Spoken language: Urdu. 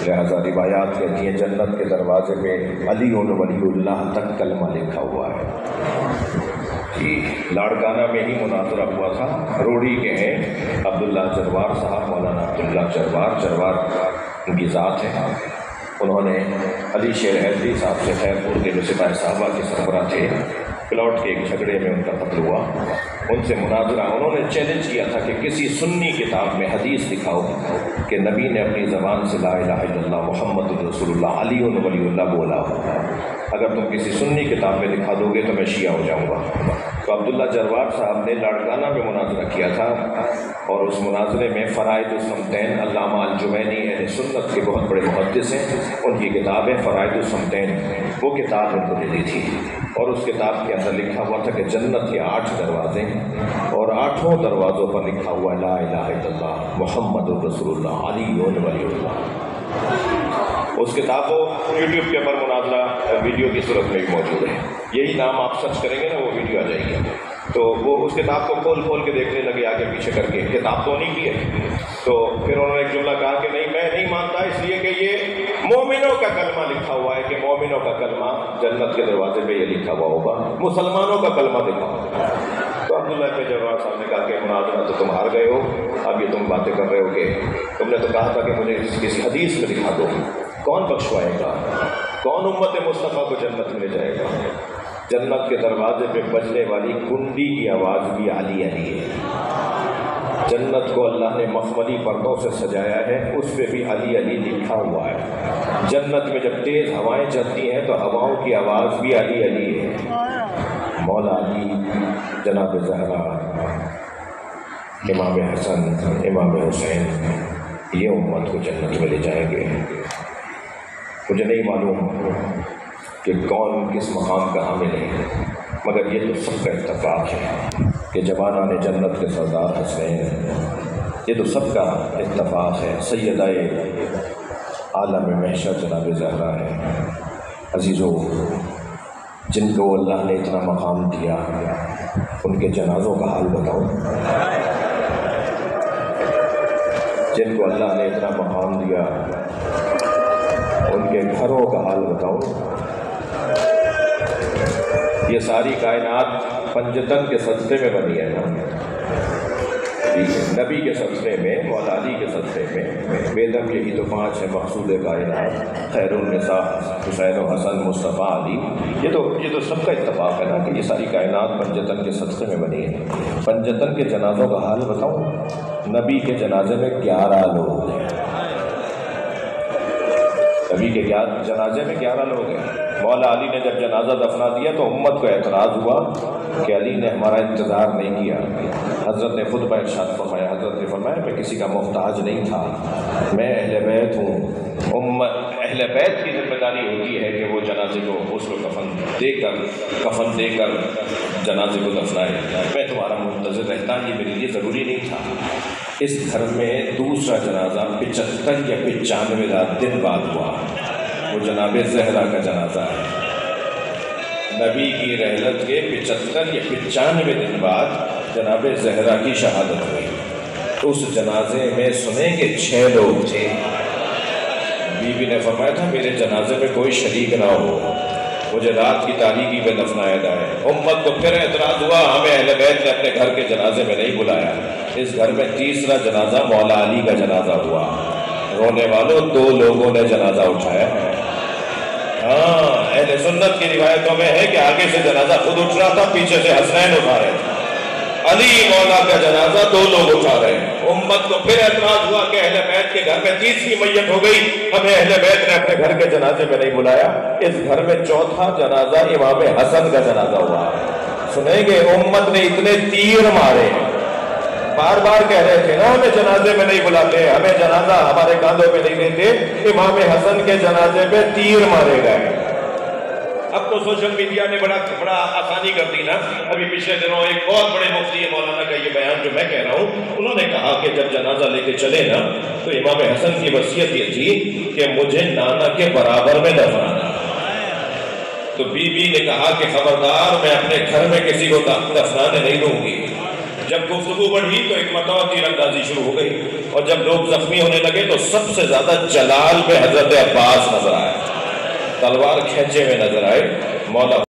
لہذا روایات کہتی ہیں جنت کے دروازے پہ علی ولی اللہ تک کلمہ لکھا ہوا ہے۔ جی لاڑکانہ میں ہی مناظرہ ہوا تھا، روڑی کے ہیں عبداللہ جروار صاحب، مولانا عبداللہ جروار ان کی ذات ہے، انہوں نے علی شیر حیدری صاحب سے خیرپور کے جو سپاہ صحابہ کے سربراہ تھے، پلاٹ کے ایک جھگڑے میں ان کا قتل ہوا، ان سے مناظرہ انہوں نے چیلنج کیا تھا کہ کسی سنی کتاب میں حدیث دکھاؤ کہ نبی نے اپنی زبان سے لا الہ الا اللہ محمد رسول اللہ علی ولی اللہ بولا ہو، اگر تم کسی سنی کتاب میں دکھا دو گے تو میں شیعہ ہو جاؤں گا۔ تو عبداللہ جروار صاحب نے لاڑکانہ میں مناظرہ کیا تھا، اور اس مناظرے میں فرائض الصمتین، علامہ الجوینی اہل سنت کے بہت بڑے محدث ہیں، ان کی کتاب ہے فرائض الصمتین، وہ کتاب ان کو ملی تھی، اور اس کتاب کے اندر لکھا ہوا تھا کہ جنت کے 8 دروازے ہیں، اور 8 دروازوں پر لکھا ہوا ہے لا الہ الا اللہ محمد رسول اللہ علی ولی اللہ۔ اس کتاب کو یوٹیوب کے اوپر مناظرہ ویڈیو کی صورت میں بھی موجود ہے، یہی نام آپ سرچ کریں گے نا وہ ویڈیو آ جائے گی، تو وہ اس کتاب کو کھول کے دیکھنے لگے آگے پیچھے کر کے، کتاب تو نہیں کی ہے، تو پھر انہوں نے ایک جملہ کہا کہ نہیں میں نہیں مانتا، اس لیے کہ یہ مومنوں کا کلمہ لکھا ہوا ہے، کہ مومنوں کا کلمہ جنت کے دروازے پہ یہ لکھا ہوا ہوگا، مسلمانوں کا کلمہ لکھا ہوگا۔ تو عبداللہ بن جروار صاحب نے کہا کہ مناظرہ تو تم ہار گئے ہو، اب یہ تم باتیں کر رہے ہو کہ تم نے تو کہا تھا کہ مجھے کسی حدیث میں دکھا دو، کون بخشوائے گا، کون امت مصطفیٰ کو جنت میں لے جائے گا؟ جنت کے دروازے پہ بجنے والی کنڈی کی آواز بھی علی علی ہے، جنت کو اللہ نے مخملی پردوں سے سجایا ہے، اس پہ بھی علی علی لکھا ہوا ہے، جنت میں جب تیز ہوائیں چلتی ہیں تو ہواؤں کی آواز بھی علی علی ہے، مولا علی، جناب زہرا، امام حسن، امام حسین، یہ امت کو جنت میں لے جائیں گے۔ مجھے نہیں معلوم کہ کون کس مقام کا حامل ہے، مگر یہ تو سب کا اتفاق ہے کہ جوانان نے جنت کے سردار حسین، یہ تو سب کا اتفاق ہے، سیدہ عالم محشر جناب زہرا ہے۔ عزیزو، جن کو اللہ نے اتنا مقام دیا ان کے جنازوں کا حال بتاؤ، جن کو اللہ نے اتنا مقام دیا ان کے گھروں کا حال بتاؤ۔ یہ ساری کائنات پنجتن کے صدقے میں بنی ہے نا، نبی کے صدقے میں، مولا علی کے صدقے میں، بیدم یہی تو 5 ہے مقصود کائنات، خیر النساء حسین و حسن مصطفیٰ علی، یہ تو سب کا اتفاق ہے نا کہ یہ ساری کائنات پنجتن کے صدقے میں بنی ہے۔ پنجتن کے جنازوں کا حال بتاؤں، نبی کے جنازے میں 11 لوگ ہیں، نبی کے جنازے میں 11 لوگ ہیں۔ مولا علی نے جب جنازہ دفنا دیا تو امت کو اعتراض ہوا کہ علی نے ہمارا انتظار نہیں کیا۔ حضرت نے خطبہ ارشاد فرمایا، حضرت نے فرمایا میں کسی کا محتاج نہیں تھا، میں اہل بیت ہوں، اہل بیت کی ذمہ داری ہوتی ہے کہ وہ جنازے کو غسل و کفن دے کر جنازے کو دفنائے، میں تمہارا منتظر رہتا، یہ میرے لیے ضروری نہیں تھا۔ اس گھر میں دوسرا جنازہ 75 یا 95 دن بعد ہوا، وہ جناب زہرا کا جنازہ ہے۔ نبی کی رحلت کے 75 یا 95 دن بعد جناب زہرا کی شہادت ہوئی۔ اس جنازے میں سنیں کہ 6 لوگ تھے، بی بی نے فرمایا تھا میرے جنازے میں کوئی شریک نہ ہو، مجھے رات کی تاریکی میں دفنایا جائے۔ امت کو پھر اعتراض ہوا، ہمیں اہل بیت نے اپنے گھر کے جنازے میں نہیں بلایا۔ اس گھر میں تیسرا جنازہ مولا علی کا جنازہ ہوا، رونے والوں 2 لوگوں نے جنازہ اٹھایا ہے۔ ہاں، اہل سنت کی روایتوں میں ہے کہ آگے سے جنازہ خود اٹھ رہا تھا، پیچھے سے حسنین اٹھا رہے تھے، علی مولا کا جنازہ 2 لوگ اٹھا رہے ہیں۔ امت کو پھر اعتراض ہوا کہ اہل بیت کے گھر میں تیسری میت ہو گئی، ہمیں اہل بیت نے اپنے گھر کے جنازے میں نہیں بلایا۔ اس گھر میں چوتھا جنازہ امام حسن کا جنازہ ہوا۔ سنیں گے امت نے اتنے تیر مارے، بار بار کہہ رہے تھے نا ہمیں جنازے میں نہیں بلاتے، ہمیں جنازہ ہمارے کاندھوں پہ نہیں دیتے، امام حسن کے جنازے پہ تیر مارے گئے۔ اب تو سوشل میڈیا نے بڑا آسانی کر دی نا۔ ابھی پچھلے دنوں ایک بہت بڑے مفتی مولانا کا یہ بیان جو میں کہہ رہا ہوں، انہوں نے کہا کہ جب جنازہ لے کے چلے نا تو امام حسن کی وصیت یہ تھی کہ مجھے نانا کے برابر میں دفنانا۔ تو بی بی نے کہا کہ خبردار، میں اپنے گھر میں کسی کو دفنانے نہیں دوں گی۔ جب گفتگو بڑھی تو ایک مرتبہ تیر اندازی شروع ہو گئی، اور جب لوگ زخمی ہونے لگے تو سب سے زیادہ جلال میں حضرت عباس نظر آئے، تلوار کھینچے ہوئے نظر آئے۔ مولا